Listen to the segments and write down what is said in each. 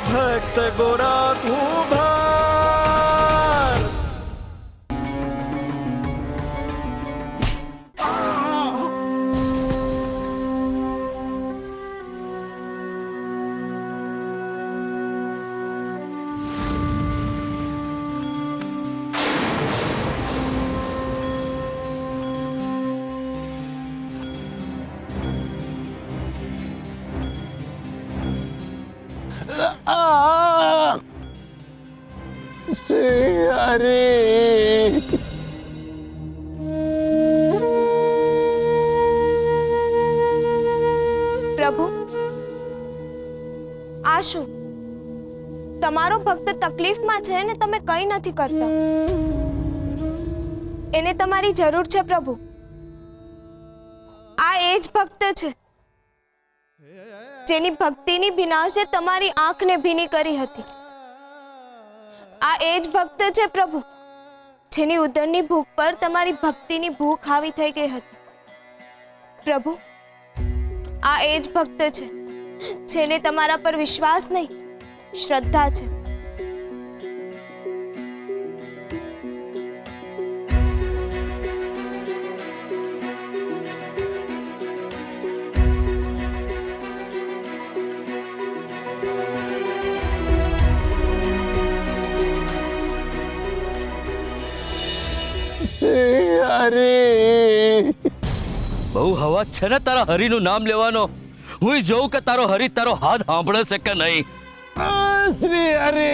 भक्त गोरा तू भार। अरे प्रभु आ શું તમારો ભક્ત તકલીફમાં છે ને તમે કંઈ નથી કરતા। એને તમારી જરૂર છે પ્રભુ। આ એ જ ભક્ત છે જેની ભક્તિની વિનાશે તમારી આંખને ભીની કરી હતી। આ એ જ ભક્ત છે પ્રભુ જેની ઉદરની ભૂખ પર તમારી ભક્તિની ભૂખ હાવી થઈ ગઈ હતી। પ્રભુ આ એ જ ભક્ત છે જેને તમારા પર વિશ્વાસ નહીં શ્રદ્ધા છે। બહુ હવા છે ને તારા હરિનું નામ લેવાનો। હું જોઉં કે તારો હરિ તારો હાથ સાંભળે છે કે નહીં। શ્રી હરિ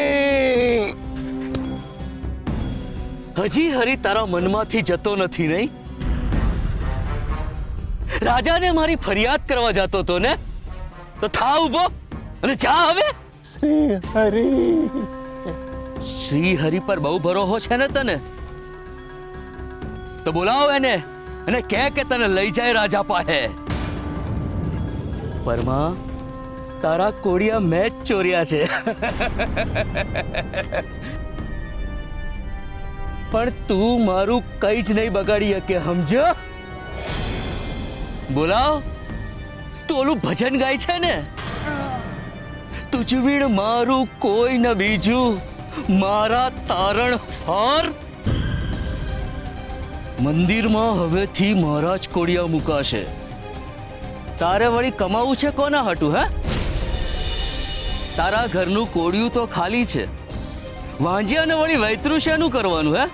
હજી હરિ તારા મનમાંથી જતો નથી નહીં। રાજાને મારી ફરિયાદ કરવા જતો તો ને તો થા ઉભો અને જા હવે। શ્રી હરિ પર બહુ ભરોસો છે ને તને તો બોલાવો એને અને કહે કે તને લઈ જાય રાજા પાસે। પરમાં તારા કોડિયા મેં જ ચોર્યા છે પણ તું મારું કઈ જ નહીં બગાડી શકે સમજો। બોલાવ તું ઓલું ભજન ગાય છે ને તુજ વીણ મારું કોઈ ન બીજું મારા તારણ હાર। મંદિરમાં હવેથી મહારાજ કોડિયા મુકાશે। તારે વળી કમાવું છે કોના હાટું હે? તારા ઘરનું કોડિયું તો ખાલી છે વાંજિયાને વળી વૈતરું શેનું કરવાનું હે?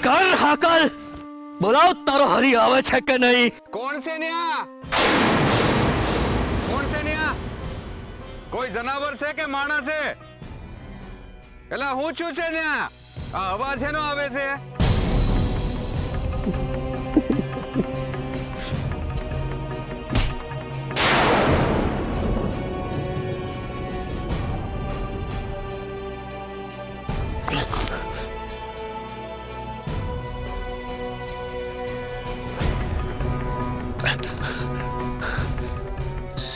કર હાકલ બોલાવ તારો હરી આવે છે કે નહીં? કોણ છે ન્યા? કોણ છે ન્યા? કોઈ જનાવર છે કે માણસ છે? એલા હું છું છે ન્યા? આ અવાજ એનો આવે છે?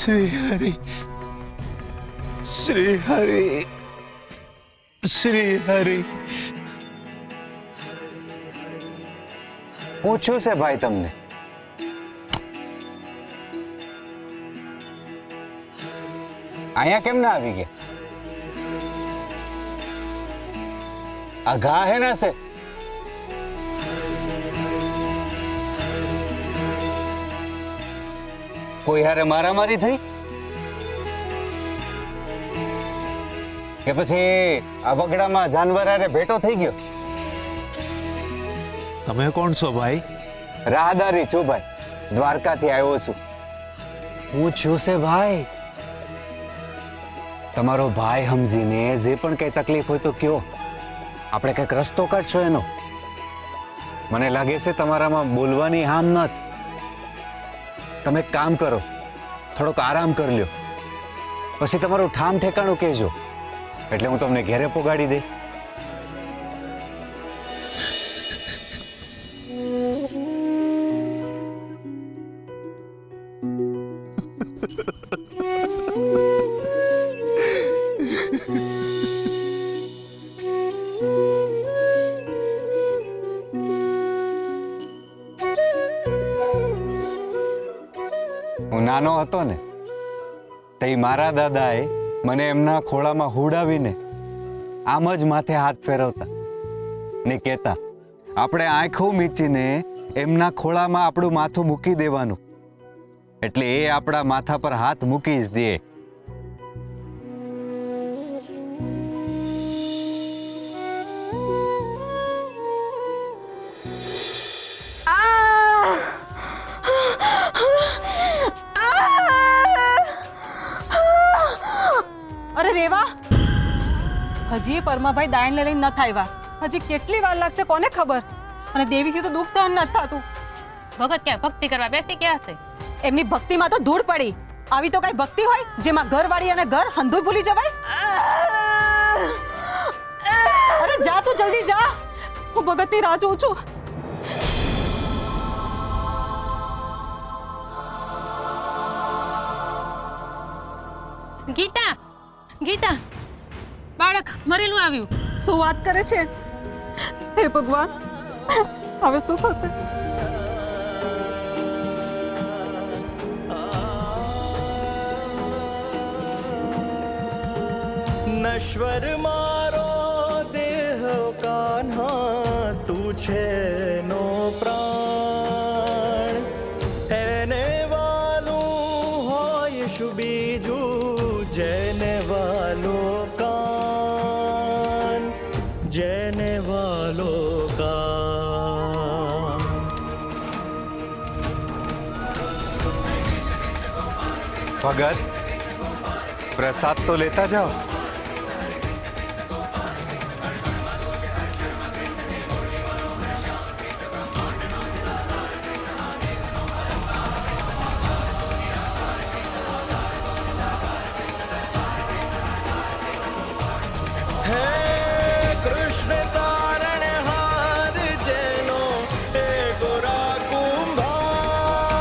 श्री हरि श्री हरि श्री हरि। પૂછ્યું છે ભાઈ તમને? અહીંયા કેમ ના આવી ગયા? આ ઘા હે ના છે? કોઈ હારે મારામારી થઈ કે પછી આ વગડામાં જાનવર હારે ભેટો થઈ ગયો? તમે કોણ છો ભાઈ? રાહદારી છું ભાઈ, દ્વારકાથી આવ્યો છું। હું છું છે ભાઈ, તમારો ભાઈ સમજીને જે પણ કઈ તકલીફ હોય તો કયો, આપણે કઈક રસ્તો કાઢશો એનો। મને લાગે છે તમારામાં બોલવાની હામ નથી। તમે એક કામ કરો, થોડોક આરામ કરી લ્યો, પછી તમારું ઠામ ઠેકાણું કહેજો એટલે હું તમને ઘેરે પોગાડી દઈ। નાનો હતો ને તે મારા દાદાએ મને એમના ખોળામાં હુડાવીને આમ જ માથે હાથ ફેરવતા ને કહેતા, આપણે આંખો મીચીને એમના ખોળામાં આપણું માથું મૂકી દેવાનું, એટલે એ આપણા માથા પર હાથ મૂકી જ દે. અરે રેવા, હજી પરમાભાઈ દાયણ લઈને નથી આવ્યા. હજી કેટલી વાર લાગશે કોને ખબર. અને દેવીથી તો દુઃખ સહન નથી થતું. ભગત ક્યાં ભક્તિ કરવા બેસી ક્યાં છે? એમની ભક્તિમાં તો ધૂળ પડી. આવી તો કઈ ભક્તિ હોય જેમાં ઘરવાળી અને ઘર હંધુય ભૂલી જવાય? અરે જા તું, જલ્દી જા. હું ભગતની રાહ જોઉં છું. ગીતા, ગીતા, બાળક મરેલું આવ્યું. શું વાત કરે છે? હે ભગવાન, હવે શું થશે? નશ્વર મારો દેહ કાન્હા, તું છે નો પ્રાણ. એને વાલું હોય શું બીજું, જેને વાલો કાન, જેને વાલો કાન. ભગત, પ્રસાદ તો લેતા જાઓ. હે કૃષ્ણ તારણહાર, જેનો હે ગોરા કુંભાર.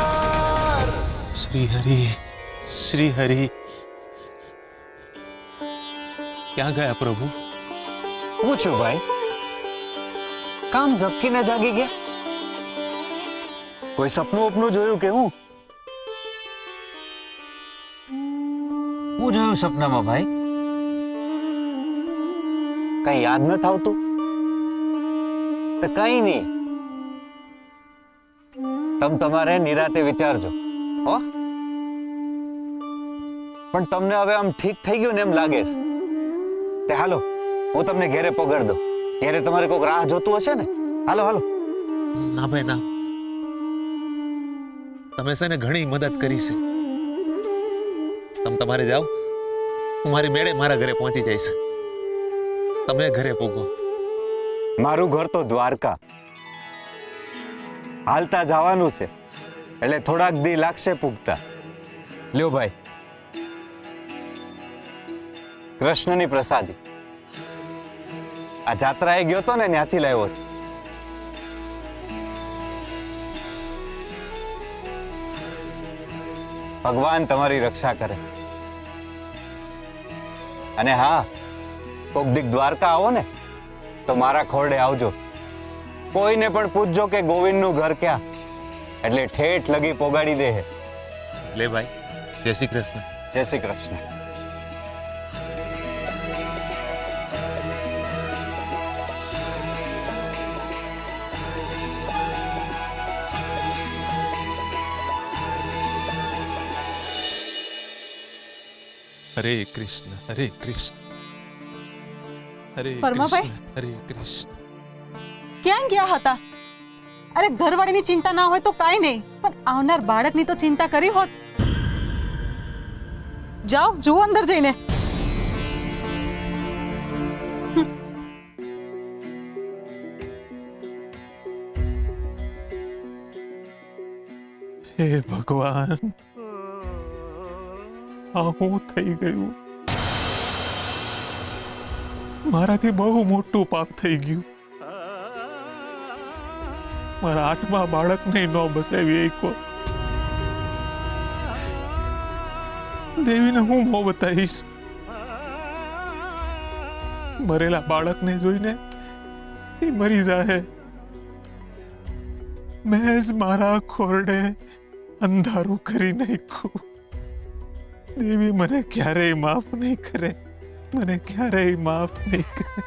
શ્રી હરિ, શ્રી હરિ. ક્યાં ગયા પ્રભુ? હું છું ભાઈ, કામ ઝપકીને જાગી ગયા? કોઈ સપનું ઉપનું જોયું કે હું જોયું સપનામાં ભાઈ? કઈ યાદ ન આવતું તો કઈ નહીં, તમારે નિરાતે વિચારજો હો. પણ તમને હવે આમ ઠીક થઈ ગયું ને એમ લાગે છે તે હાલો, હું તમને ઘેરે પગાડ દઉં. ઘેરે તમારે કોઈક રાહ જોતું હશે ને. હાલો હાલો. ના ભાઈ ના, તમે છે ને ઘણી મદદ કરી છે. તમે તમારે જાઓ, હું મારી મેળે મારા ઘરે પહોંચી જઈશ. તમે ઘરે પોગો. મારું ઘર તો દ્વારકા. હાલતા જવાનું છે એટલે થોડાક દી લાગશે પૂગતા. લ્યો ભાઈ, કૃષ્ણની પ્રસાદી. આ જાત્રાએ ગયો તો ને ત્યાંથી લાવ્યો છું. ભગવાન તમારી રક્ષા કરે. અને હા, કોક દીક દ્વારકા આવો ને તો મારા ખોરડે આવજો. કોઈને પણ પૂછજો કે ગોવિંદનું ઘર ક્યાં, એટલે ઠેઠ લગી પોગાડી દે. લે ભાઈ, જય શ્રી કૃષ્ણ. જય શ્રી કૃષ્ણ. હરે કૃષ્ણ, હરે કૃષ્ણ, હરે પરમાભાઈ? કૃષ્ણ, હરે કૃષ્ણ. ક્યાં ગયા હતા? અરે ઘરવાળીની ચિંતા ના હોય તો કાંઈ નહીં, પણ આવનાર બાળકની તો ચિંતા કરી હોત. જાઓ, જુઓ અંદર જઈને. હે ભગવાન, આ હું થઈ ગયું? મારાથી બહુ મોટું પાપ થઈ ગયું. મારા 8મા બાળકને ન બસાવી એકો. દેવીને હું મોં બતાવીશ? મરેલા બાળકને જોઈને એ મરી જાય. મહેજ મારા ખોરડે અંધારું કરી નાખ્યું. દેવી મને ક્યારેય માફ નહીં કરે, મને ક્યારેય માફ નહીં કરે.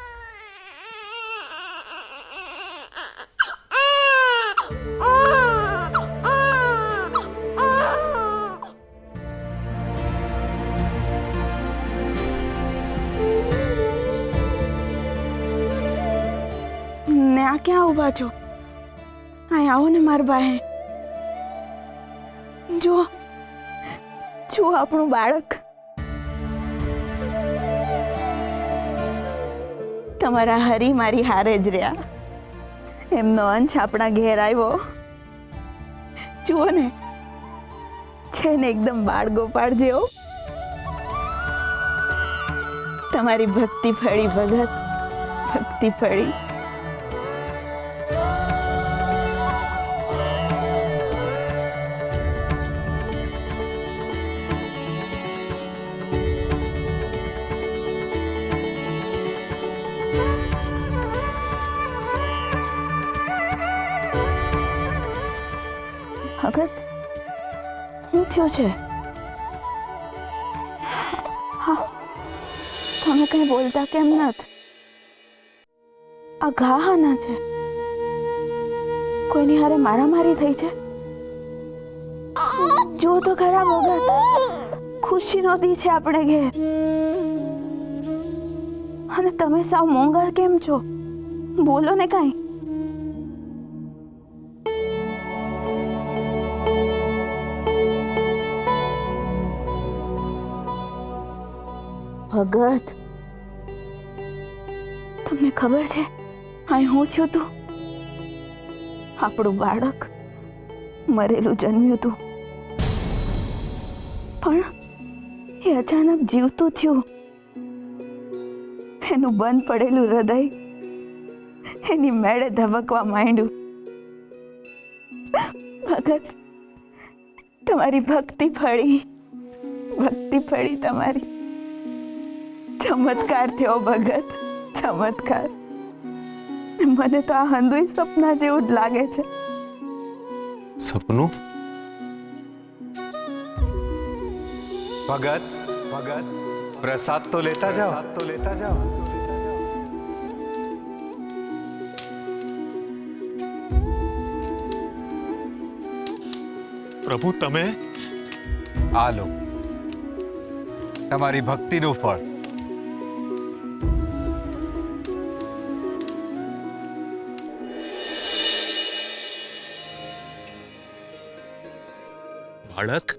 ને આ ક્યાં ઊભા છો? અહીં આવો ને મારા ભાઈ. જુઓ જુઓ આપણું બાળક. તમારા હરી મારી હારે જ રહ્યા. એમનો અંશ આપણા ઘેર આવ્યો. જુઓ ને, છે ને એકદમ બાળ ગોપાળ જેવો. તમારી ભક્તિ ફળી ભગત, ભક્તિ ફળી. ભગત, શું થયું છે? હા, તમે કઈ બોલતા કેમ નથી? આ ઘા હાના છે? કોઈની હારે મારામારી થઈ છે? જો તો ખરા ભગત, ખુશી નહોતી છે આપણે ઘેર. અને તમે સાવ મોંઘા કેમ છો? બોલો ને કાંઈ. ભગત, તમને ખબર છે અહીં હું થયું તું? આપણું બાળક મરેલું જન્મ્યું તું, પણ એ અચાનક જીવતું થયું. એનું બંધ પડેલું હૃદય એની મેળે ધબકવા માંડ્યું. ભગત, તમારી ભક્તિ ફળી, ભક્તિ ફળી તમારી. ચમત્કાર થયો ભગત, ચમત્કાર. મને તો આ હંધુય સપના જેવું જ લાગે છે. સપનું? ભગત, ભગત, પ્રસાદ તો લેતા જાઓ, તો લેતા જાઓ. પ્રભુ તમે? આ લો તમારી ભક્તિનું ફળ. બાળક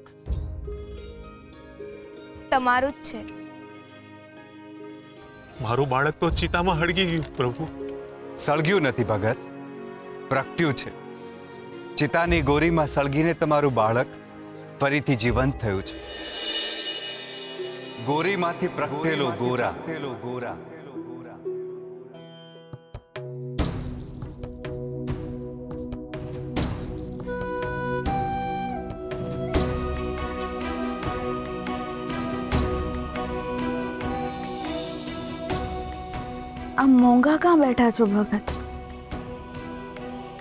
તમારું જ છે. મારું બાળક તો ચિતામાં હળગી ગયું પ્રભુ. સળગ્યું નથી ભગત, પ્રગટ્યું છે. ચિતાની ગોરીમાં સળગીને તમારું બાળક ફરીથી જીવંત થયું છે. ગોરીમાંથી પ્રગટેલો ગોરા, ગોરા. આ મોંઘા કાં બેઠા છો ભગત?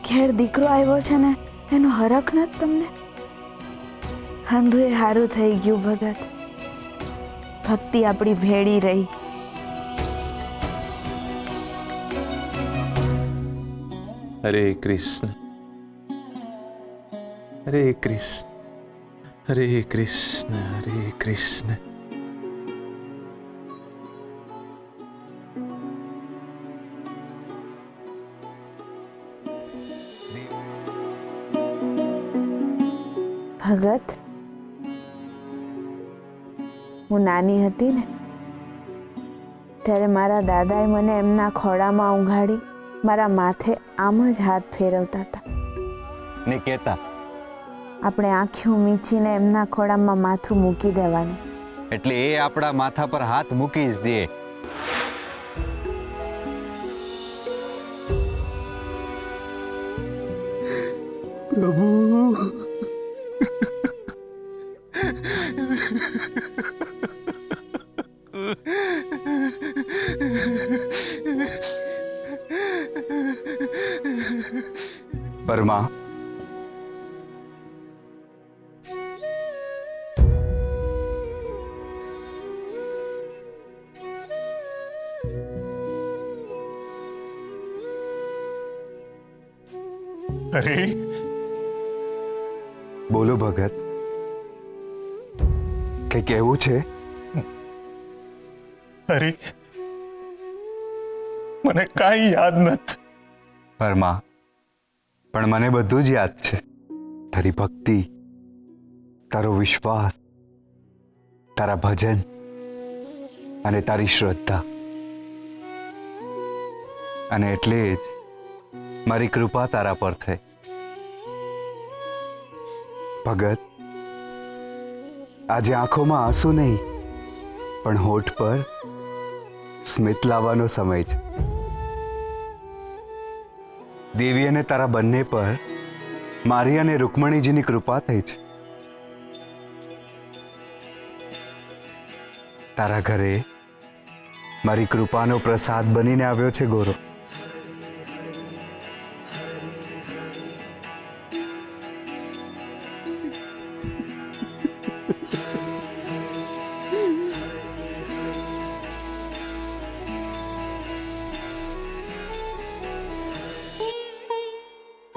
ઘેર દીકરો આવ્યો છે ને એનો હરખ નથી તમને? હંધુએ હારું થઈ ગયું ભગત. ભક્તિ આપણી ભેળી રહી. હરે કૃષ્ણ, હરે કૃષ્ણ, હરે કૃષ્ણ, હરે કૃષ્ણ. ભગત, હું નાની હતી ને ત્યારે મારા દાદાએ મને એમના ખોળામાં ઊંઘાડી મારા માથે આમ જ હાથ ફેરવતા હતા ને કહેતા, આપણે આંખો મીચીને એમના ખોળામાં માથું મૂકી દેવાનું. એટલે એ આપણા માથા પર હાથ મૂકી જ દે. પ્રભુ પરમા, અરે બોલો ભગત, કઈ કહેવું છે? અરે મને કાંઈ યાદ નથી. પરમા, પણ મને બધું જ યાદ છે. તારી ભક્તિ, તારો વિશ્વાસ, તારા ભજન અને તારી શ્રદ્ધા. અને એટલે જ મારી કૃપા તારા પર થઈ. ભગત, આજે આંખોમાં આંસુ નહીં, પણ હોઠ પર સ્મિત લાવવાનો સમય છે. દેવી અને તારા બંને પર મારી અને રૂકમણીજીની કૃપા થઈ છે. તારા ઘરે મારી કૃપાનો પ્રસાદ બનીને આવ્યો છે ગોરો.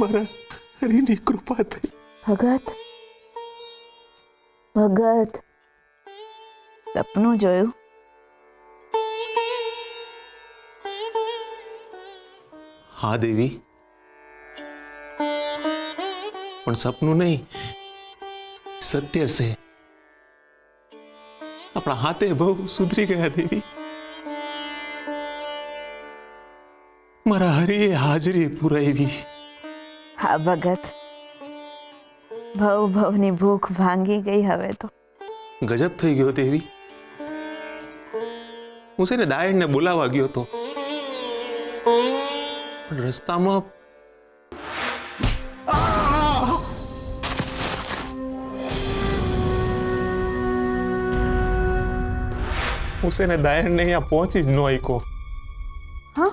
મારા હરિની કૃપા થઈ. ભગત, ભગત, સપનું જોયું? હા દેવી, પણ સપનું નહીં, સત્ય છે. આપણા હાથે બહુ સુધરી ગયા દેવી. મારા હરિએ હાજરી પુરાવી. હા ભગત, ભવ ભવની ભૂખ ભાંગી ગઈ હવે તો. ગજબ થઈ ગયો દેવી. હું છે ને દાયણને બોલાવા ગયો હતો, પણ રસ્તામાં હું છે ને દાયણને અહીંયા પહોંચી જ ન શક્યો. હા,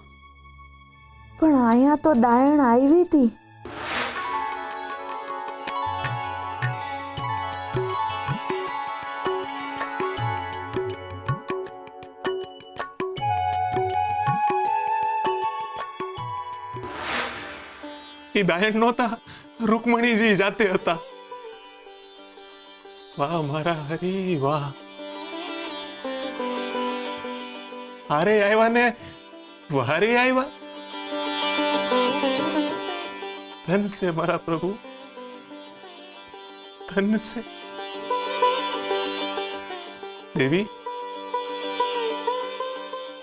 પણ અહીંયા તો દાયણ આવી હતી. એ દાયણ નહોતા, રૂકમણીજી જાતે હતા. વાહ મારા હરી વાહ. હારે આવ્યા ને વારે આવ્યા. ધન છે મારા પ્રભુ, ધન છે. દેવી,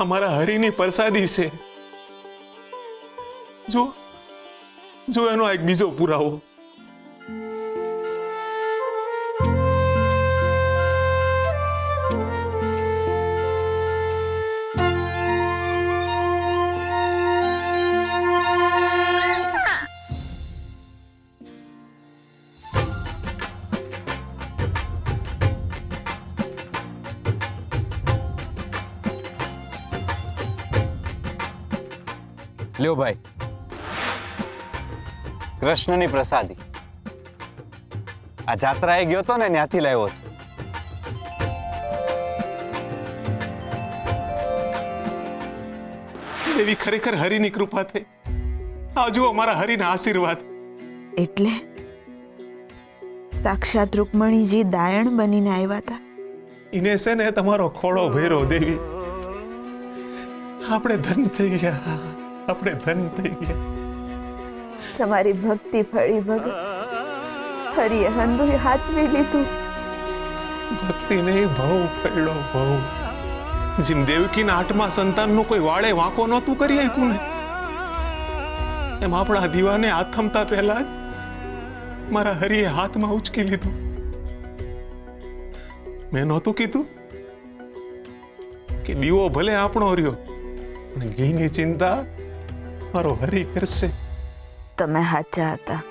અમારા હરિની પ્રસાદી છે. જો જો એનો એક બીજો પુરાવો. લ્યો ભાઈ, કૃષ્ણની પ્રસાદી. આ જાત્રાએ ગયો તો ને ત્યાંથી લાવ્યો હતો. એવી ખરેખર હરિની કૃપા થઈ. આ જુઓ મારા હરિના આશીર્વાદ. એટલે સાક્ષાત રૂકમણીજી દાયણ બનીને આવ્યા હતા. ઈને છે ને તમારો ખોળો ભેરો દેવી. આપણે ધન થઈ ગયા, આપણે ધન થઈ ગયા. તમારી ભક્તિ ફળી ભગત. હરિએ હંધુય હાચવી લીધું. ભક્તિ નહીં, ભવ ફેડો ભવ. જેમ દેવકીના 8મા સંતાનનો કોઈ વાળે વાંકો નહોતું કરી આપ્યું ને, એમ આપણા દીવાને આથમતા પહેલા જ મારા હરિએ હાથમાં ઉચકી લીધું. મેં નહોતું કીધું કે દીવો ભલે આપણો રહ્યો, પણ ઘીની ચિંતા મારો હરિ કરશે. તમે સાચા હતા.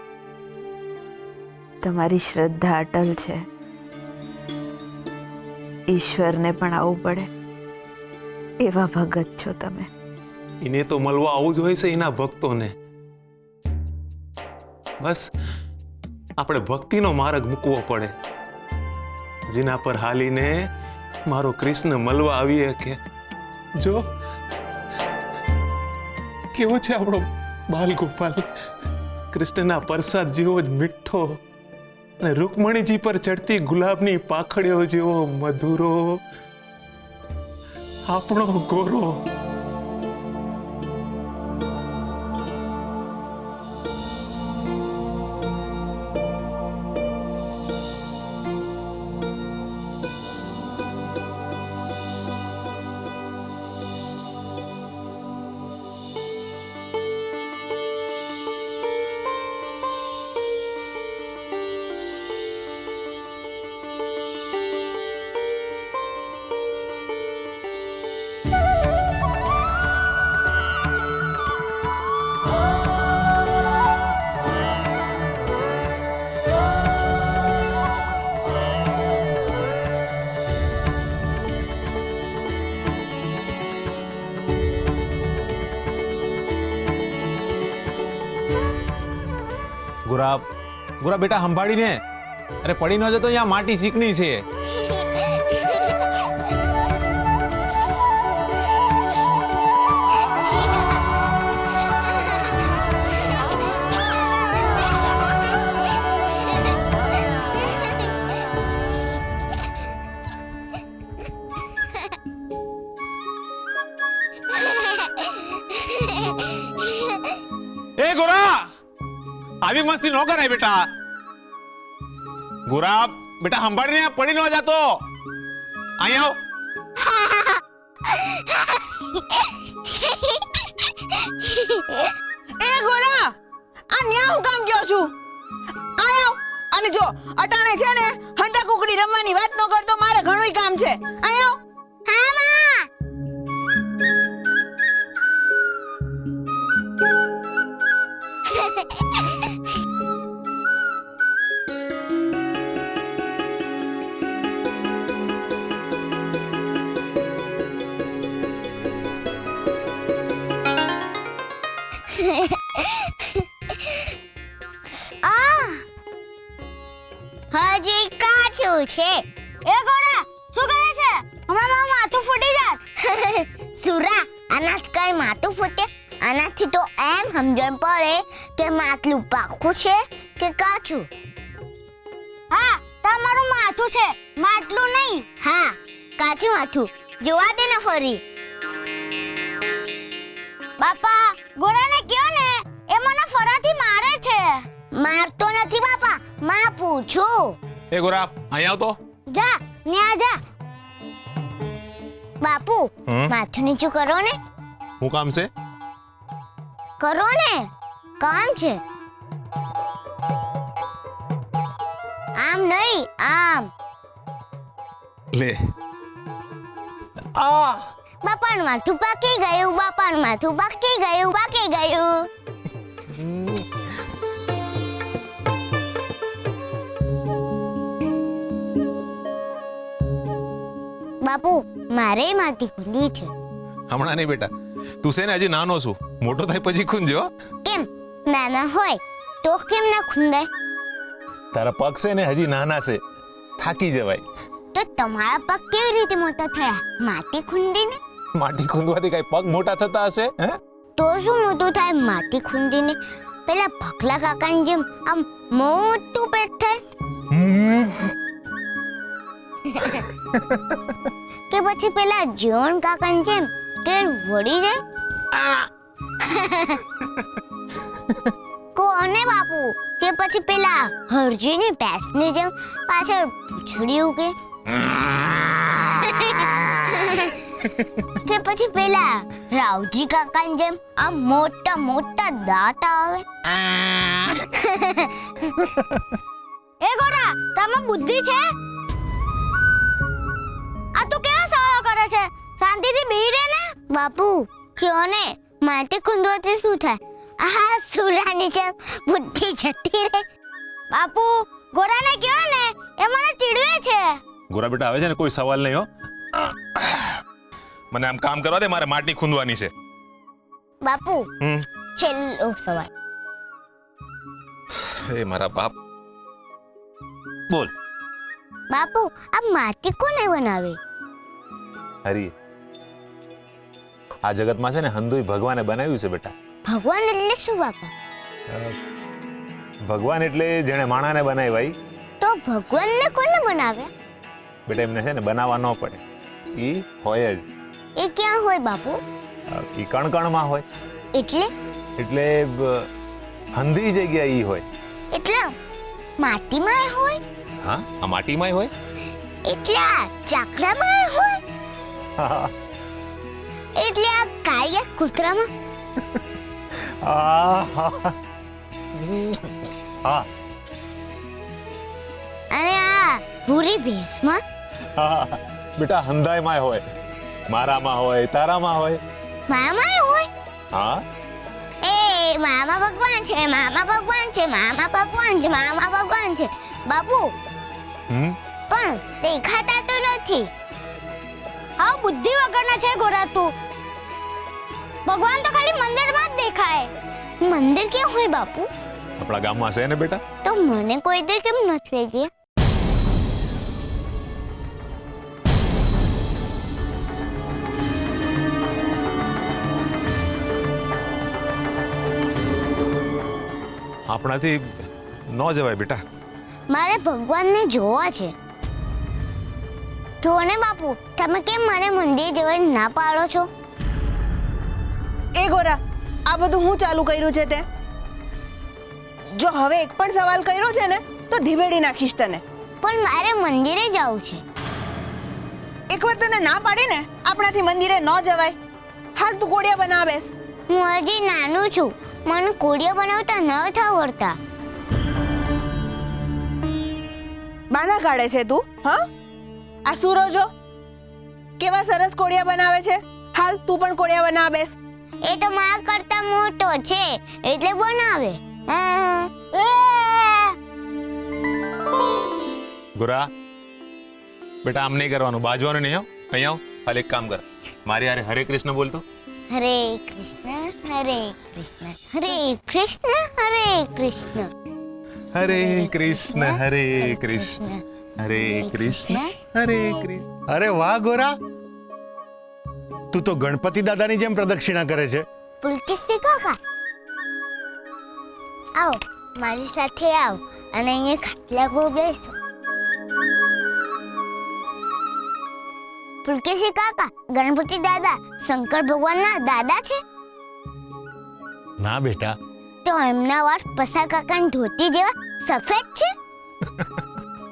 તમારી શ્રદ્ધા અટલ છે. ઈશ્વરને પણ આવવું પડે એવા ભગત છો તમે. એને તો મળવા આવું જ હોય છે એના ભક્તોને. બસ આપણે ભક્તિનો માર્ગ મૂકવો પડે, જેના પર હાલીને મારો કૃષ્ણ મળવા આવી કે. જો કેવો છે આપણો બાલ ગોપાલ, કૃષ્ણના પ્રસાદ જેવો જ મીઠો અને રૂકમણીજી પર ચડતી ગુલાબની પાખડીઓ જેવો મધુરો આપણો ગોરો. ગુરાબ ગુરાબ બેટા સંભાળીને, અરે પડી ન જતો, અહીંયા માટી ચીકણી છે. એ ગોરા, આવી મસ્તી ન કરાય બેટા. ગુરાબ બેટા સંભાળીને, પડી ન જાતો. અહીંયા એ ગોરા, આ ન્યા હું કામ ગયો છું? આયો અને જો અટાણે છે ને હંતા કુકડી રમવાની વાત ન કરતો, મારે ઘણું કામ છે. આયો. હા માં. હજી કાચું છે. એ ગોરા, શું કહે છે? હમણાં મારું માથું ફૂટી જાત. સુરા, આનાથી કઈ માથું ફૂટે? આનાથી તો એમ સમજણ પડે કે માટલું પાકું છે કે કાચું. હા, તમારું માથું છે, માટલું નહીં. હા, કાચું માથું. જોવા દે ને ફરી. બાપા, ગોરાને કયો ને, એ મને ફરાથી મારે છે. મારતો નથી બાપા, માં પૂછું. એ ગોરા, અહીંયા આવતો. જા, ન્યા જા. બાપુ, માથું નીચું કરો ને. શું કામ છે? કરો ને, કામ છે. આમ નહીં, આમ. લે. આ બાપાનું માથું પાકી ગયું, બાપાનું માથું પાકી ગયું, પાકી ગયું. બાપુ, મારે માથી ખૂંદવી છે. હમણાં નહીં બેટા, તું છે ને હજી નાનો છું, મોટો થાય પછી ખૂંદજો. કેમ? નાના હોય તો કેમ ના ખૂંદાય? તારા પગ છે ને હજી નાના છે, થાકી જવાય. તો તમારા પગ કેવી રીતે મોટા થયા? માટી ખૂંદીને? માટી ખૂંદવાથી કઈ પગ મોટા થતા હશે? હે? તો શું મોટું થાય માટી ખૂંદીને? પેલા ભકલા કાકાની જેમ આમ મોટું પેટ થાય? કે પછી પેલા જીવન કાકાની જેમ કે વળી જાય? કોને બાપુ? કે પછી પેલા હરજીની ભેંસની જેમ પાછળ પૂંછડી ઉગે? કે પછી પેલા રાવજી કાકાની જેમ આમ મોટા મોટા દાંત આવે? એ ગોરા, તમે બુદ્ધિ છે? આ તું કેવા સવાલ કરે છે? શાંતિથી બેહી રહે ને. બાપુ, કયો ને, માથે ખૂંદવાથી શું થાય? આ સુરાની જેમ બુદ્ધિ જતી રહે. બાપુ, ગોરાને કયો ને, એ મને ચીડવે છે. ગોરા બેટા, આવે છે ને, કોઈ સવાલ નહીં હો. મને આમ કામ કરવા દે, મારે માટી ખૂંદવાની છે. બાપુ, છેલ્લો સવાલ. એ મારા બાપ, બોલ. બાપુ, આ માટી કોને બનાવી? હરી, આ જગતમાં છે ને હંધુય ભગવાને બનાવ્યું છે બેટા. ભગવાન એટલે શું બાપા? ભગવાન એટલે જેણે માણાને બનાવ્યા ઈ. તો ભગવાનને કોને બનાવ્યા? બેટા એમને છે ને બનાવવા ન પડે, ઈ હોય જ. એ ક્યાં હોય બાપુ? ઈ કણકણમાં હોય. એટલે એટલે હંધી જગ્યા ઈ હોય. એટલે માટીમાં હોય? હા, આ માટીમાંય હોય. એટલે આ ચાકડામાં હોય? હા, એટલે આ કાળિયા કૂતરામાં? હા, હા. હા, અને આ ભૂરી ભેંસમાં? હા. બેટા હંધાયમાં હોય, મારામાં હોય, તારામાં હોય. મામા હોય? હા, એ મામા ભગવાન છે, મામા ભગવાન છે, મામા ભગવાન છે, મામા ભગવાન છે. બાપુ પણ દેખાતા તો નથી. હા, બુદ્ધિ વગરના છે ગોરા તું. ભગવાન તો ખાલી મંદિરમાં જ દેખાય. મંદિર ક્યાં હોય બાપુ? આપણા ગામમાં છે ને બેટા. તો મને કોઈ દે કેમ નથી લઈ ગયા? આપણાથી ન જવાય બેટા. મારે ભગવાનને જોવા છે. જો ને બાપુ, તમે કેમ મને મંદિર જવાની ના પાડો છો? એ ગોરા, આ બધું હું ચાલુ કર્યું છે તે? જો હવે એક પણ સવાલ કર્યો છે ને તો ધીમેડી નાખીશ તને. પણ મારે મંદિરે જવું છે. એકવાર તને ના પાડી ને આપણાથી મંદિરે ન જવાય. હાલ તું કોડિયા બનાવ બેસ. હું હજી નાનું છું, મને કોડિયા બનાવતા ન આવડતા. બાના કાઢે છે તું? હા, આ સૂરજો કેવા સરસ કોડિયા બનાવે છે. હાલ તું પણ કોડિયા બનાવ બેસ. એ તો મારા કરતા મોટો છે એટલે બનાવે. ગુરા, બેટા આમ નહીં કરવાનું, બાજવાનું નહીં. આવ અહીં આવ. હાલ એક કામ કર, મારી હારે હરે કૃષ્ણ બોલતો. હરે કૃષ્ણ, હરે કૃષ્ણ, હરે કૃષ્ણ, હરે કૃષ્ણ, હરે કૃષ્ણ, હરે કૃષ્ણ, હરે કૃષ્ણ, હરે કૃષ્ણ. અરે વાહ ગોરા, તું તો ગણપતિ દાદાની જેમ પ્રદક્ષિણા કરે છે. પુલકેશી કાકા, આવો મારી સાથે આવો અને અહીંયા ખાટલા પર બેસો. પુલકેશી કાકા, ગણપતિ દાદા શંકર ભગવાનના દાદા છે? ના બેટા. તો એમના વાળ પસા કાકાની ધોતી જેવા સફેદ છે?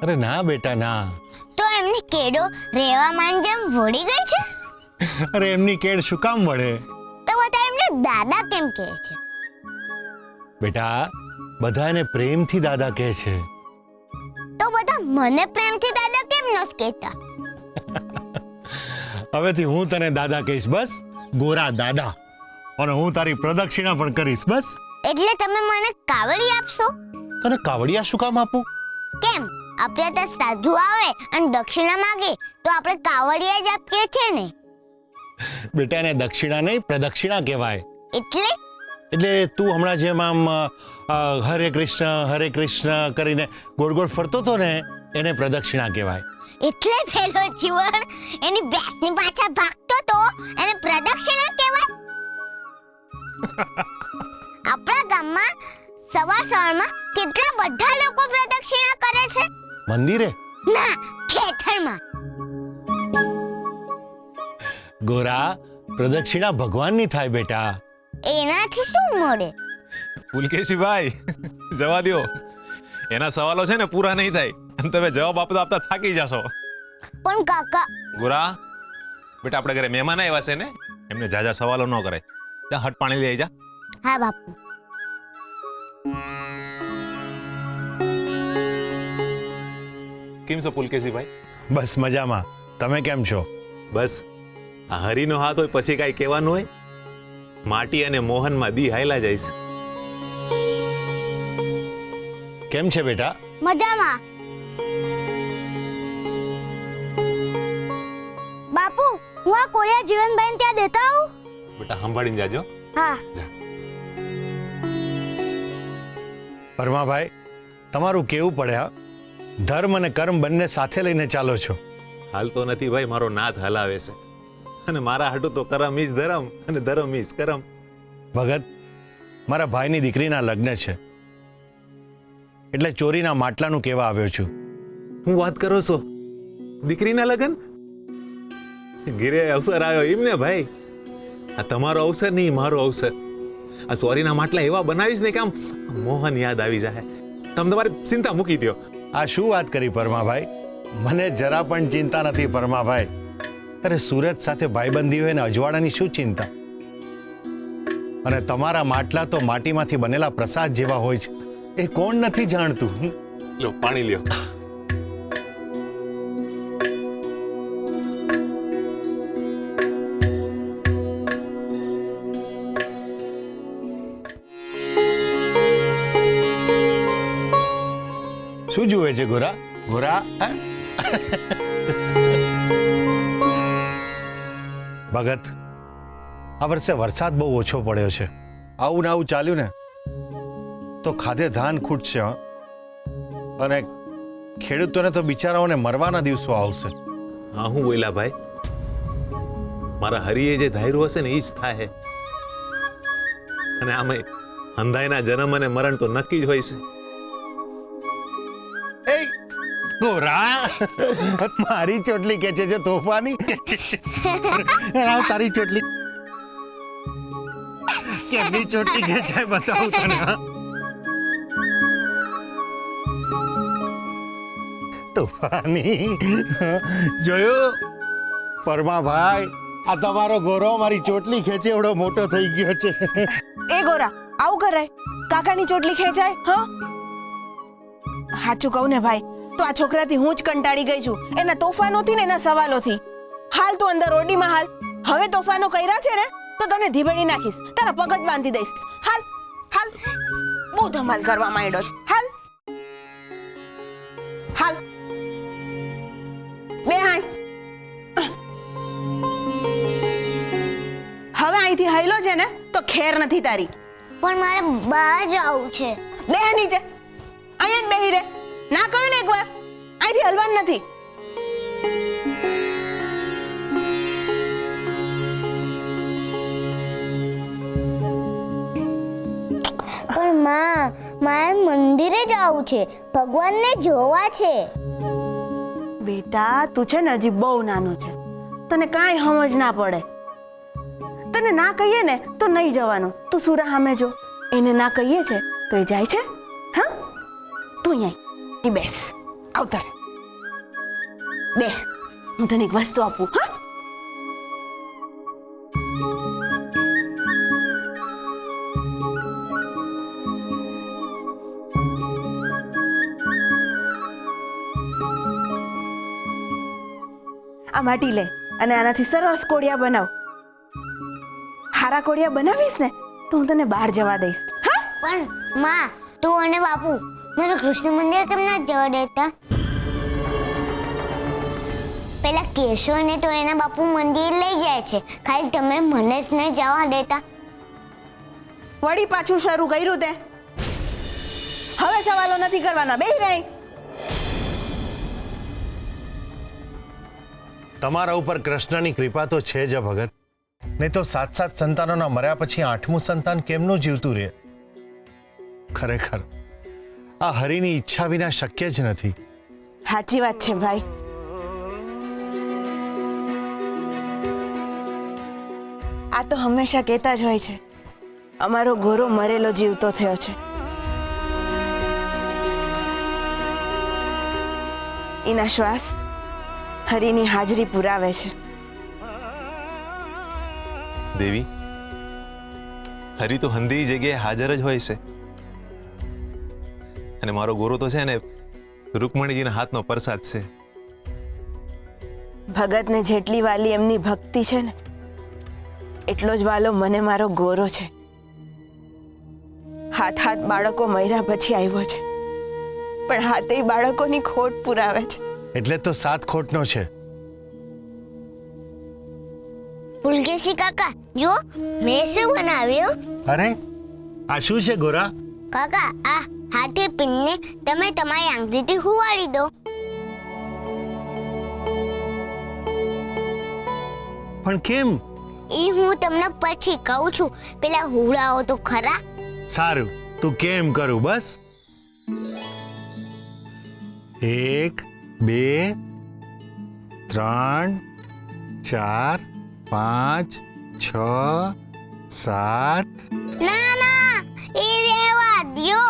અરે ના બેટા ના. તો એમની કેડો રેવામાં જેમ વળી ગઈ છે? અરે એમની કેડ શું કામ વળે? તો બધા એમને દાદા કેમ કહે છે? બેટા બધા એને પ્રેમથી દાદા કહે છે. તો બધા મને પ્રેમથી દાદા કેમ નથી કહેતા? હવેથી હું તને દાદા કહીશ, બસ. ગોરા દાદા. અને હું તારી પ્રદક્ષિણા પણ કરીશ, બસ. એટલે તમે મને કાવડી આપશો? તને કાવડિયા શું કામ આપું? કેમ, આપણે ત્યાં સાધુ આવે અને દક્ષિણા માંગે તો આપણે કાવડિયા જ આપીએ છે ને? બેટા એને દક્ષિણા નહીં પ્રદક્ષિણા કહેવાય. એટલે એટલે તું હમણાં જેમ આમ હરે કૃષ્ણ કરીને ગોળ ગોળ ફરતો હતો ને, એને પ્રદક્ષિણા કહેવાય. એટલે પેલો જીવન એની બેસની પાછળ ભાગતો તો એને પ્રદક્ષિણા કહેવાય. આપણા ગામમાં સવારમાં કેટલા બધા લોકો પ્રદક્ષિણા કરે છે. મંદિરે? ના, ખેતરમાં. ગોરા, પ્રદક્ષિણા ભગવાનની થાય બેટા. એનાથી શું મળે? પુલકેશીભાઈ જવા દો, એના સવાલો છે ને પૂરા નહીં થાય અને તમે જવાબ આપતા આપતા થાકી જશો. પણ કાકા, ગોરા બેટા, આપણે ઘરે મહેમાન આવ્યા છે ને, એમને જાજા સવાલો ન કરાય. જા હટ પાણી લઈ જા. હા બાપુ. કેમ છો પુલકેશીભાઈ? બસ મજામાં. તમે કેમ છો? બસ આ હરીનો હાથ હોય પછી કાંઈ કહેવાનું હોય? માટી અને મોહનમાં દી હાયલા જઈશ. કેમ છે બેટા? મજામાં. બાપુ, હું આ કોળિયા જીવનભાઈ ત્યાં દેતા આવું? બેટા સંભાળીને જાજો. હા. પરમાભાઈ, તમારું કેવું પડે? હા, ધર્મ અને કર્મ બંને સાથે લઈને ચાલો છો. હાલ તો નથી ભાઈ, મારો નાથ હલાવે છે અને મારા હાટુ તો કરમ ઈજ ધરમ અને ધરમ ઈજ કરમ. ભગત, મારા ભાઈની દીકરીના લગ્ન છે. એટલે ચોરીના માટલાનું કહેવા આવ્યો છું. હું વાત કરો છો દીકરીના લગન ઘીરે અવસર આવ્યો એમ ને ભાઈ. આ તમારો અવસર નહીં, મારો અવસર. આ સોરીના માટલા એવા બનાવીશ ને કે આમ મોહન યાદ આવી જાય. તમે તમારી ચિંતા મૂકી દો. આ શું વાત કરી પરમાભાઈ? મને જરા પણ ચિંતા નથી પરમાભાઈ. અરે સુરત સાથે ભાઈબંધી હોય ને અજવાળાની શું ચિંતા? અને તમારા માટલા તો માટીમાંથી બનેલા પ્રસાદ જેવા હોય છે, એ કોણ નથી જાણતું? લો પાણી લ્યો. શું જુએ છે ગોરા? ગોરા ભગત, આ વર્ષે વરસાદ બહુ ઓછો પડ્યો છે. આવું ને આવું ચાલ્યું ને તો ખાધે ધાન ખૂટશે. અને ખેડૂતોને તો બિચારાઓને મરવાના દિવસો આવશે. હા હું બોલ્યા ભાઈ, મારા હરિએ જે ધાર્યું હશે ને એ જ થાય. અને આમે અંધાઈના જન્મ અને મરણ તો નક્કી જ હોય છે. એ ગોરા, મારી ચોટલી ખેંચે છે તોફાની. તારી ચોટલી કેમની ચોટલી ખેંચાય બતાવું તને. તોફાની જોયું પરમાભાઈ, આ તમારો ગોરો મારી ચોટલી ખેંચે એવડો મોટો થઈ ગયો છે. એ ગોરા, આવું કરાય? કાકાની ચોટલી ખેંચાય? હા, સાચું કહું ને ભાઈ, તો આ છોકરાથી હું જ કંટાળી ગઈ છું, એના તોફાનોથી ને એના સવાલોથી. હાલ તું અંદર ઓરડીમાં હાલ. હવે તોફાનો કર્યા છે ને તો તને ધીબેડી નાખીશ, તારા પગ જ બાંધી દઈશ. હાલ હાલ, બહુ ધમાલ કરવા માંડ્યો છે. હાલ હાલ, બે હાય. હવે અહીંથી હૈલો છે ને તો ખેર નથી તારી. પણ મારે બહાર જવું છે. બેહ નીચે, અહીંયા જ બેહી રે. ના કહ્યું ને એકવાર, અહીંથી હલવાનું નથી. પણ મારે મંદિરે જવું છે, ભગવાનને જોવા છે. બેટા તું છે ને હજી બહુ નાનો છે, તને કાંઈ સમજ ના પડે. તને ના કહીએ ને તો નહીં જવાનું. તું સુરા સામે જો, એને ના કહીએ છે તો એ જાય છે. હા, તું અહીંયા બેસ, આવતર બે, હું તને એક વસ્તુ આપું. હા, આ માટી લે અને આનાથી સરસ કોડિયા બનાવ. હારા કોડિયા બનાવીશ ને તો હું તને બહાર જવા દઈશ. હા, પણ માં, તું અને બાપુ મને કૃષ્ણ મંદિર કેમ ના જવા દેતા? પેલા કેશવને તો એના બાપુ મંદિર લઈ જાય છે, ખાલી તમે મને જ નહીં જવા દેતા. વળી પાછું શરૂ કર્યું તે. હવે સવાલો નથી કરવાના, બેહી રહી. તમારા ઉપર કૃષ્ણની કૃપા તો છે જ ભગત. નહીં તો 7 સંતાનોના મર્યા પછી 8મું સંતાન કેમનું જીવતું રહે? ખરેખર આ હરિની ઈચ્છા વિના શક્ય જ નથી. સાચી વાત છે ભાઈ. આ તો હંમેશા કહેતા જ હોય છે, અમારો ગોરો મરેલો જીવતો થયો છે. એના શ્વાસ હરિની હાજરી પુરાવે છે. દેવી, હરી તો હંધી જગ્યાએ હાજર જ હોય છે. અને મારો ગોરો તો છે ને રૂકમણીજીના હાથનો પ્રસાદ છે. ભગતને જેટલી વાલી એમની ભક્તિ છે ને એટલો જ વાલો મને મારો ગોરો છે. હાથ બાળકો મર્યા પછી આવ્યો છે, પણ હાથે બાળકોની ખોટ પુરાવે છે. એટલે તો 7 ખોટનો છે. પુલકેશી કાકા, જો મેં શું બનાવ્યું? અરે આ શું છે ગોરા? કાકા, આ હાથી પિનને તમે તમારી આંગળીથી હુવાડી દો. પણ કેમ? એ હું તમને પછી કહું છું, પેલા હુડાઓ તો ખરા. સારું, તું કેમ કરું બસ. 1 2 3 4 5 6 7 ના ના એ રેવા દ્યો.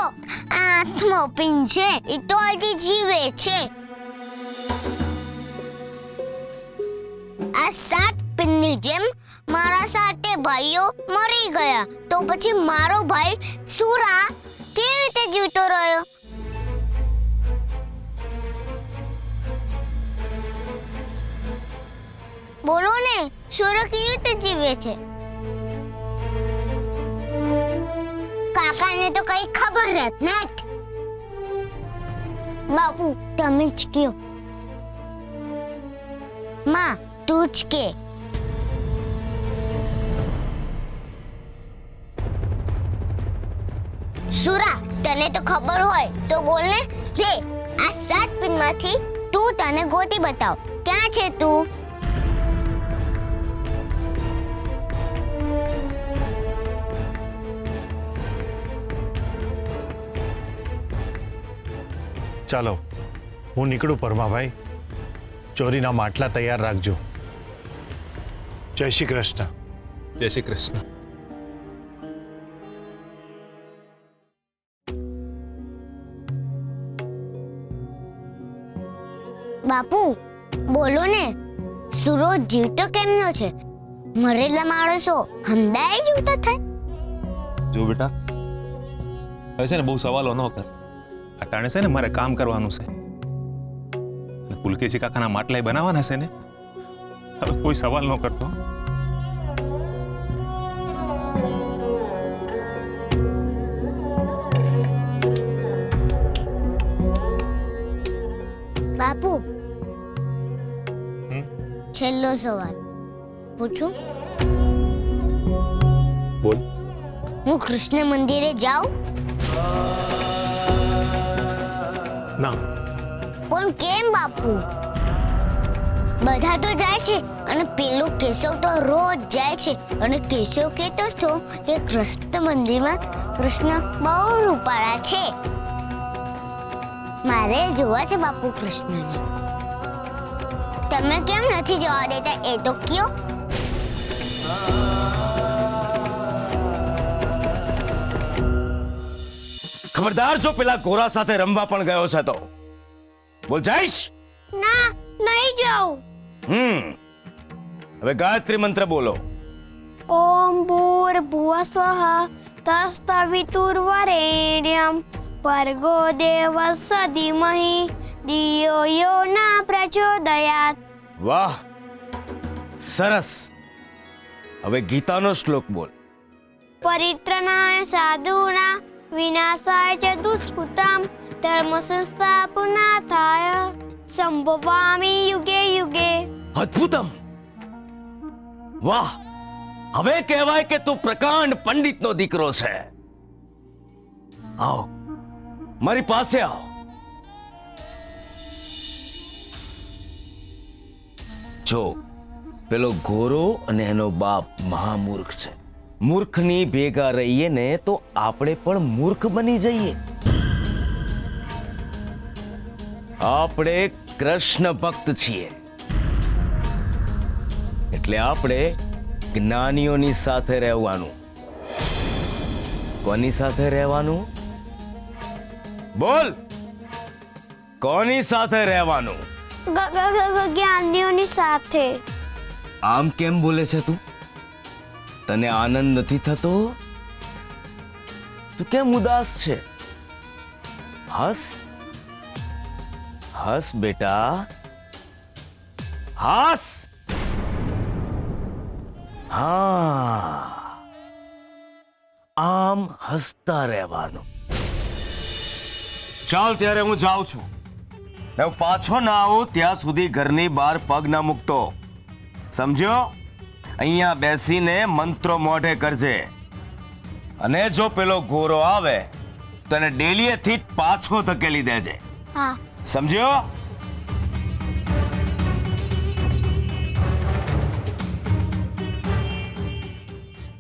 આઠમો પિન છે એ તો હજી જીવે છે. આ 7 પિનની જેમ મારા સાથે ભાઈઓ મરી ગયા તો પછી મારો ભાઈ સુરા કેવી રીતે જીવતો રહ્યો? બોલો ને, સુરા કેવી રીતે જીવે છે? કાકાને તો કઈ ખબર જ નથી. બાપુ તમે જ કયો. માં તું જ કે. સુરા તને તો ખબર હોય તો બોલ ને. લે આ 7 પિનમાંથી તું તને ગોતી બતાવ. ક્યાં છે તું? ચાલો હું નીકળું પરમાભાઈ. ચોરીના માટલા તૈયાર રાખજો. જય શ્રી કૃષ્ણ. જય શ્રી કૃષ્ણ. બાપુ બોલો ને, સુરો જીવતો કેમનો છે? મરેલા માણસો હમદાય જીવતા થાય? જો બેટા, હવે છે ને બહુ સવાલો ન કર. અટાણે છે ને મારે કામ કરવાનું છે. પુલકેશી કાકાના માટલાય બનાવવાના છે ને. હવે કોઈ સવાલ ન કરતો. બાપુ છેલ્લો સવાલ પૂછું? બોલ. હું કૃષ્ણ મંદિરે જાઉં? ના. પણ કેમ બાપુ? બધા તો જાય છે અને પેલો કેશવ તો રોજ જાય છે અને કેશવ કહેતો હતો કે કૃષ્ણ મંદિરમાં કૃષ્ણ બહુ રૂપાળા છે. મારે જોવા છે બાપુ કૃષ્ણને. તમે કેમ નથી જવા દેતા એ તો કયો? ખબરદાર જો પેલા ગોરા સાથે રમવા પણ ગયો છે તો બોલ જઈશ? ના, નહીં જાઉં. હવે ગાયત્રી મંત્ર બોલો. ઓમ ભૂર્ભુવઃ સ્વઃ તત્સવિતુર્વરેણ્યં ભર્ગો દેવસ્ય ધીમહિ ધિયો યો ન પ્રચોદયાત. વાહ, સરસ. હવે ગીતાનો શ્લોક બોલ. પરિત્રાણાય સાધૂનાં વિનાશાય ચ દુષ્કૃતાં ધર્મ સંસ્થાપનાર્થાય સંભવામિ યુગે યુગે. અદ્ભુતમ. વાહ, હવે કહેવાય કે તું પ્રકાંડ પંડિતનો દીકરો છે. આવો મારી પાસે આવો. જો પેલો ગોરો અને એનો બાપ મહામૂર્ખ છે. મૂર્ખની ભેગા રહીએ ને તો આપણે પણ મૂર્ખ બની જઈએ. આપણે કૃષ્ણ ભક્ત છીએ એટલે આપણે જ્ઞાનીઓની સાથે રહેવાનું. કોની સાથે રહેવાનું? બોલ, કોની સાથે રહેવાનું? જ્ઞાનીઓની સાથે. આમ કેમ બોલે છે તું? તને આનંદ નથી થતો? તું કેમ ઉદાસ છે? હસ હસ બેટા, હસ. હા, આમ હસતા રહેવાનું. ચાલ ત્યારે હું જાઉં છું. હું પાછો ના આવું ત્યાં સુધી ઘરની બહાર પગ ના મૂકતો, સમજ્યો? અહીંયા બેસીને મંત્રો મોઢે કરજે. અને જો પેલો ગોરો આવે તો એને ડેલીએથી પાછો ધકેલી દેજે. હા, સમજ્યો?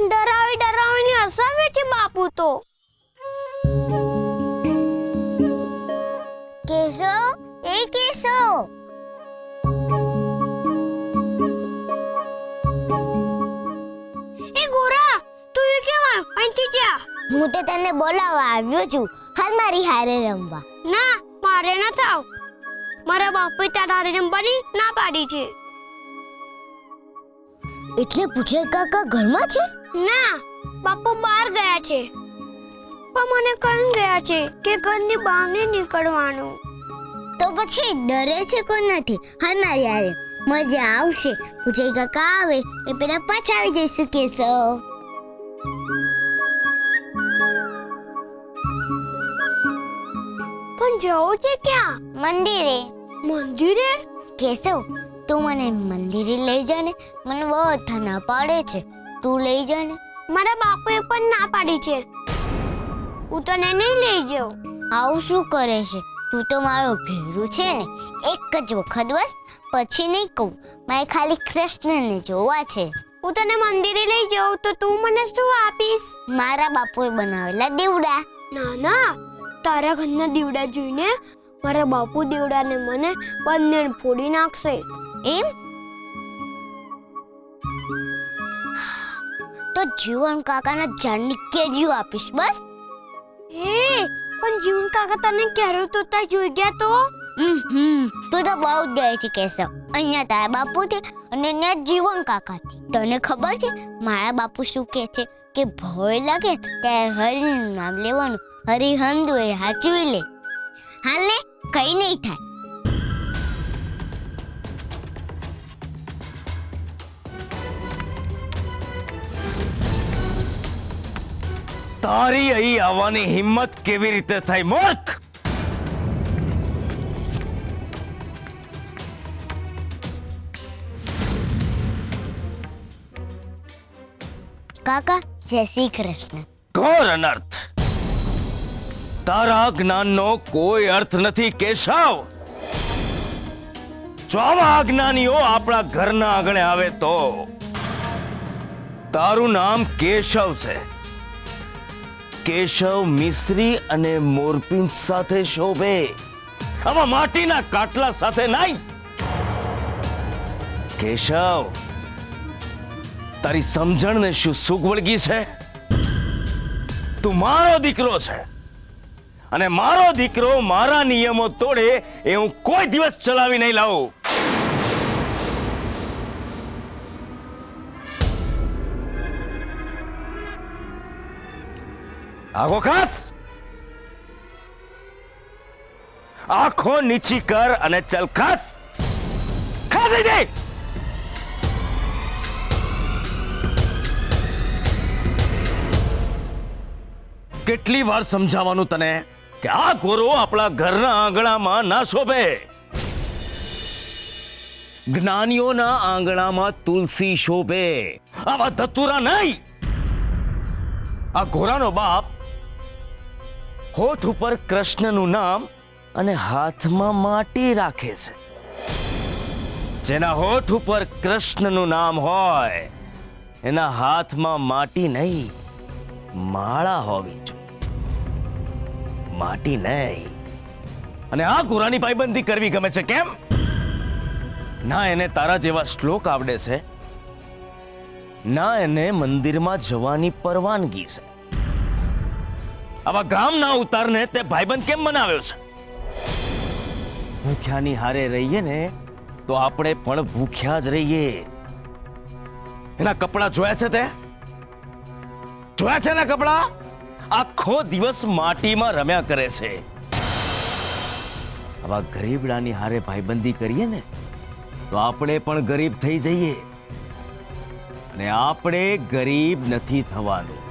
ડરાવીને હસાવે છે બાપુ તો. કેશવ, એ હું તો તને બોલાવવા આવ્યો છું હાલ મારી હારે રમવા. ના, મારે ન થાવ. મારા બાપુએ તારા હારે રમવાની ના પાડી છે. એટલે પૂછે કાકા ઘરમાં છે? ના, બાપુ બહાર ગયા છે. પણ મને કહી ગયા છે કે ઘરની બહાર નહીં નીકળવાનું. તો પછી ડરે છે કોણ નથી? હાલ મારી હારે, મજા આવશે. પૂછે કાકા આવે એ પેલા પાછા આવી જઈશું કેશવ. પણ જવું છે ક્યાં? મંદિરે. મંદિરે? કેશવ, તું મને મંદિરે લઈ જા ને. મને બધા ના પાડે છે, તું લઈ જા ને. મારા બાપુએ પણ ના પાડી છે. હું તને નહીં લઈ જાઉં. આવું શું કરે છે? તું તો મારો ભેરું છે ને. એક જ વખત બસ, પછી નહીં કહું. મારે ખાલી કૃષ્ણને જોવા છે. હું તને મંદિરે લઈ જાઉં તો તું મને શું આપીશ? મારા બાપુએ બનાવેલા દીવડા. ના ના, તારા ઘરના દીવડા જોઈને મારા બાપુ દીવડાને મને બંને ફોડી નાખશે. એમ? તો જીવન કાકાના ઝાડની કેરીઓ આપીશ બસ. હે, પણ જીવન કાકા તને કેરો તોતા જોઈ ગયા તો? તું તો બહુ જાય છે કેશવ. અહીંયા તારા બાપુથી અને ને જીવન કાકાથી. તને ખબર છે મારા બાપુ શું કહે છે? કે ભય લાગે ત્યારે હરિનું નામ લેવાનું. હરિહંદુ એ હાચવી લે. હાલ ને, કઈ નહીં થાય. તારી અહીં આવવાની હિંમત કેવી રીતે થઈ મૂર્ખ? કાકા, જય શ્રી કૃષ્ણ. ઘોર અનર્થ. તારા જ્ઞાનનો કોઈ અર્થ નથી કેશવ. જો આવા અજ્ઞાનીઓ આપણા ઘરના આંગણે આવે તો તારું નામ કેશવ છે. કેશવ મિશ્રી અને મોરપિંચ સાથે શોભે, આવા માટીના કાટલા સાથે નહીં. કેશવ, તારી સમજણને શું સુગ વળગી છે? તું મારો દીકરો છે અને મારો દીકરો મારા નિયમો તોડે એ હું કોઈ દિવસ ચલાવી નહીં લાવું. આખો ખાસ, આંખો નીચી કર અને ચલ ખાસ. ખાસી દે. કેટલી વાર સમજાવવાનું તને કે આ ગોરો આપણા ઘરના આંગણામાં ના શોભે. જ્ઞાનીઓના આંગણામાં તુલસી શોભે, આવા ધતુરા નહીં. આ ગોરાનો બાપ હોઠ ઉપર કૃષ્ણનું નામ અને હાથમાં માટી રાખે છે. જેના હોઠ ઉપર કૃષ્ણનું નામ હોય એના હાથમાં માટી નહીં, માળા હોવી જોઈએ, માટી નહીં. અને આ ગોરાની પાયબંધી કરવી ગમે છે. કેમ? ના એને તારા જેવા શ્લોક આવડે છે, ના એને મંદિરમાં જવાની પરવાનગી છે. આવા ગામના ઉતારને તે ભાઈબંધ કેમ બનાવ્યો છે? ભૂખ્યાની હારે રહીએ ને તો આપણે પણ ભૂખ્યા જ રહીએ. એના કપડા જોયા છે તે? જોયા છે ને કપડા? આખો દિવસ માટીમાં રમ્યા કરે છે. આવા ગરીબડાની હારે ભાઈબંધી કરીએ ને તો આપણે પણ ગરીબ થઈ જઈએ. અને આપણે ગરીબ નથી થવાનું,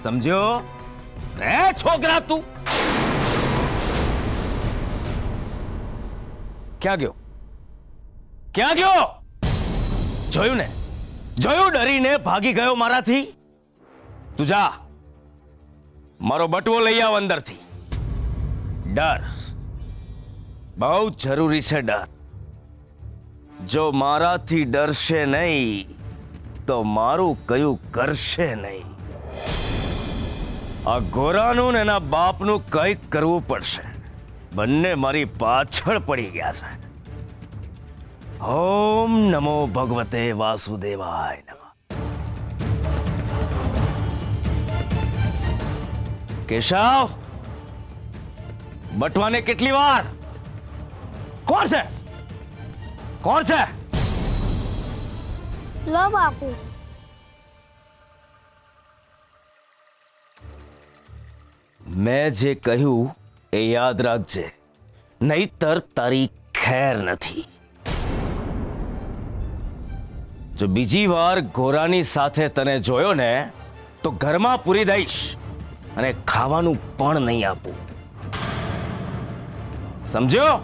સમજ્યો? રે છોકરા, તું ક્યાં ગયો? ક્યાં ગયો? જોયું ને, જોયું? ડરીને ભાગી ગયો મારાથી. તું જા, મારો બટવો લઈ આવ અંદરથી. ડર બહુ જરૂરી છે. ડર જો મારાથી ડરશે નહીં તો મારું કયું કરશે નહીં. આ ગોરાનું ને એના બાપનું કંઈક કરવું પડશે. બંને મારી પાછળ પડી ગયા છે. ઓમ નમો ભગવતે વાસુદેવાય નમઃ. કેશવ, બટવાને કેટલી વાર? કોણ છે? કોણ છે? લો બાપુ. મેં જે કહ્યું એ યાદ રાખજે, નહીતર તારી ખેર નથી. જો બીજી વાર ગોરાની સાથે તને જોયો ને તો ઘરમાં પૂરી દઈશ અને ખાવાનું પણ નહીં આપું. સમજ્યો?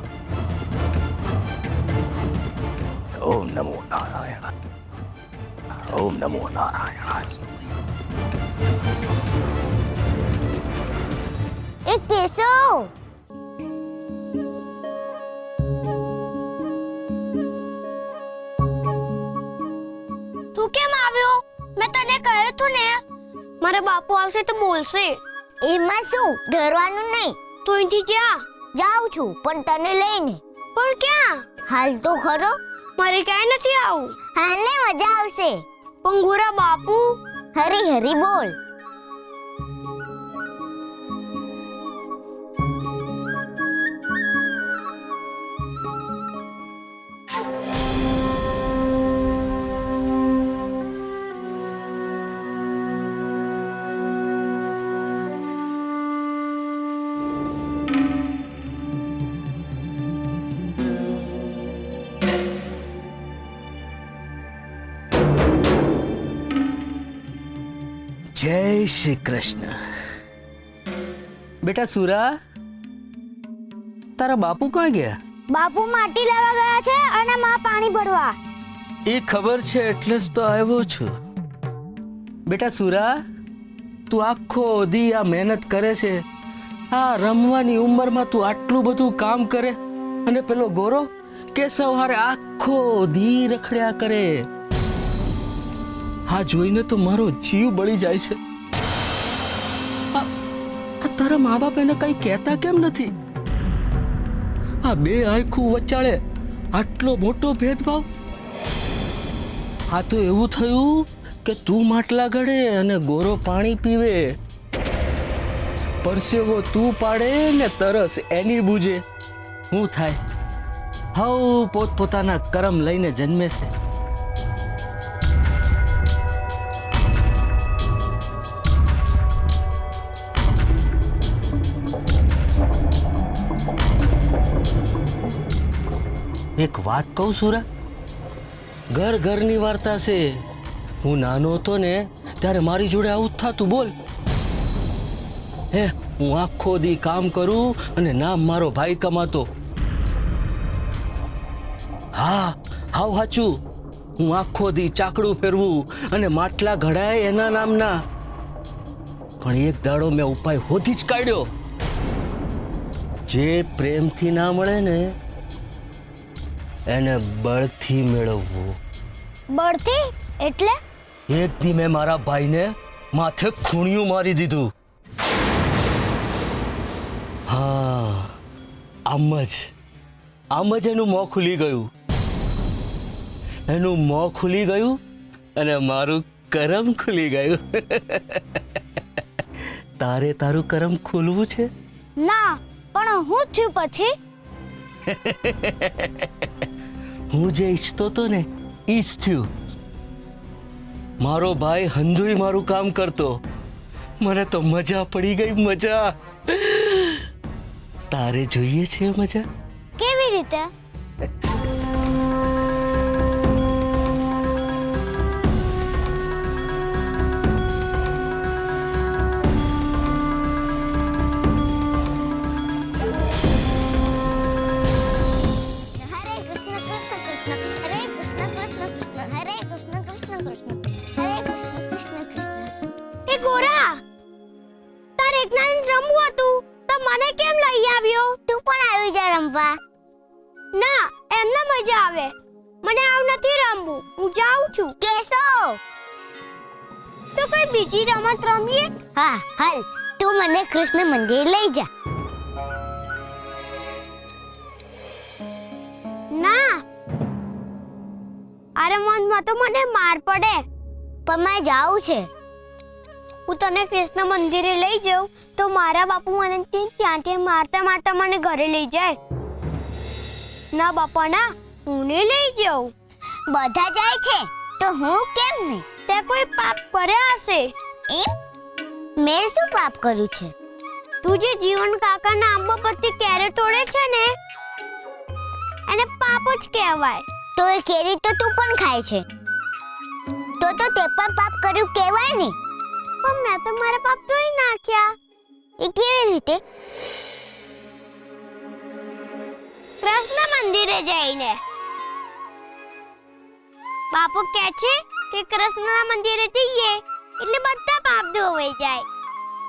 ઓમ નમો નારાયણ. ઓમ નમો નારાયણ. એ કેશવ, તું કેમ આવ્યો? મેં તને કહ્યું તું ને મારા બાપુ આવશે તો બોલશે. એમાં શું ડરવાનું નહીં. તું અહીંથી જા. જાઉં છું પણ તને લઈને. પણ ક્યાં? હાલ તો ખરો. મારે ક્યાંય નથી આવું. હાલને મજા આવશે. પણ ગોરા બાપુ. હરી હરી બોલ. જય શ્રી કૃષ્ણ. બેટા સુરા, તારા બાપુ ક્યાં ગયા? બાપુ માટી લેવા ગયા છે અને માં પાણી ભરવા. એ ખબર છે એટલે જ તો આવ્યો છું. બેટા સુરા, તું આખો દી આ મહેનત કરે છે, આ રમવાની ઉંમરમાં તું આટલું બધું કામ કરે, અને પેલો ગોરો કે સવારે આખો દી રખડ્યા કરે. આ જોઈને તો મારો જીવ બળી જાય છે. આ તારા મા બાપ એને કઈ કહેતા કેમ નથી? આ બે આંખું વચાળે આટલો મોટો ભેદભાવ. આ તો એવું થયું કે તું માટલા ઘડે અને ગોરો પાણી પીવે, પરસેવો તું પાડે ને તરસ એની બૂજે. શું થાય? હવ પોતપોતાના કરમ લઈને જન્મે છે. એક વાત કહું સુરા, ઘર ઘરની વાર્તા છે. હું નાનો હતો ને ત્યારે મારી જોડે આવું જ થતું. બોલ હે, હું આખો દી કામ કરું અને નામ મારો ભાઈ કમાતો. હા હાવ સાચું, હું આખો દી ચાકડું ફેરવું અને માટલા ઘડાય એના નામના. પણ એક દાડો મેં ઉપાય હોધી જ કાઢ્યો. જે પ્રેમથી ના મળે ને એને બળથી મેળવવું. બળથી એટલે? એક દી મેં મારા ભાઈને માથે ખૂણિયું મારી દીધું. હા, આમ જ એનું મોં ખુલી ગયું. એનું મોં ખુલી ગયું અને મારું કરમ ખુલી ગયું. તારે તારું કરમ ખુલવું છે? ના, પણ હું થયું પછી? હું જે ઈચ્છતો તો ને ઈ જ થયું. મારો ભાઈ હંધુય મારું કામ કરતો. મને તો મજા પડી ગઈ, મજા. તારે જોઈએ છે મજા? કેવી રીતે? ના, એમને મજા આવે. મને આવ નથી રમવું. હું જાઉં છું. કેશવ, તો કોઈ બીજી રમત રમીએ? હા, હાલ તું મને કૃષ્ણ મંદિર લઈ જા. ના, આ રમતમાં તો મને માર પડે. પણ મારે જાવું છે. હું તને કૃષ્ણ મંદિરે લઈ જાઉં તો મારા બાપુ મને ત્યાંથી મારતા મારતા મને ઘરે લઈ જાય. ના બાપા ના, હું નહીં લઈ જાઉં. બધા જાય છે તો હું કેમ નહીં? તે કોઈ પાપ કર્યા હશે. એમ? મેં શું પાપ કર્યું છે? તું જે જીવન કાકાના આંબો પરથી કેરી તોડે છે ને, એને પાપ જ કહેવાય. તો એ કેરી તો તું પણ ખાય છે, તો તે પણ પાપ કર્યું કહેવાય ને. પણ મેં તો મારા પાપ ધોઈ નાખ્યા. એ કેવી રીતે? કૃષ્ણ મંદિરે જઈને બાપુ કહે છે કે કૃષ્ણના મંદિરે જઈએ એટલે બધા પાપ ધોવાઈ જાય.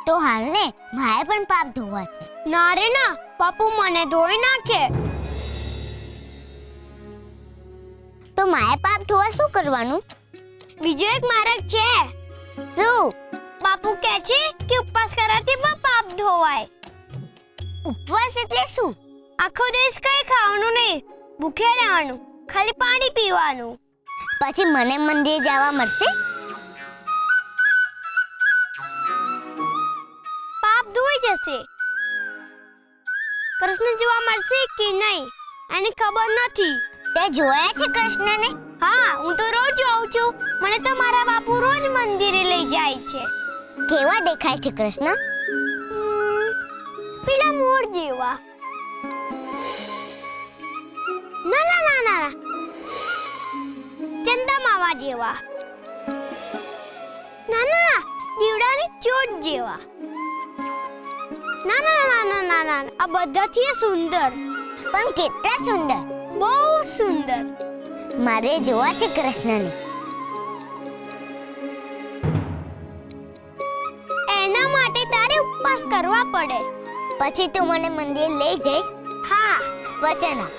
તો હાલ ને મારે પણ પાપ ધોવા છે. ના રે ના, બાપુ મને ધોઈ નાખે. તો મારે પાપ ધોવા શું કરવાનું? બીજો એક માર્ગ છે. શું? બાપુ કહે છે કે ઉપવાસ કરવાથી પણ પાપ ધોવાય. ઉપવાસ એટલે શું? આખો દિવસ કઈ ખાવાનું નહીં, ભૂખે રહેવાનું, ખાલી પાણી પીવાનું. પછી મને મંદિરે જવા મળશે? પાપ ધોઈ જશે. કૃષ્ણ જોવા મળશે કે નહીં એને ખબર નથી. તે જોયા છે કૃષ્ણને? હા, હું તો રોજ જોઉં છું. મને તો મારા બાપુ રોજ મંદિરે લઈ જાય છે. કેવા દેખાય છે કૃષ્ણ? પેલા મોર જેવા. ના ના ના ના, ચંદા માવા જેવા. ના ના, દીવડાની ચોટ જેવા. ના ના ના ના ના ના, આ બધાથી સુંદર. પણ કેટલા સુંદર? બહુ સુંદર. મારે જોવા છે કૃષ્ણને. એના માટે તારે ઉપવાસ કરવા પડે. પછી તું મને મંદિર લઈ જઈશ? હા, વચન આપ.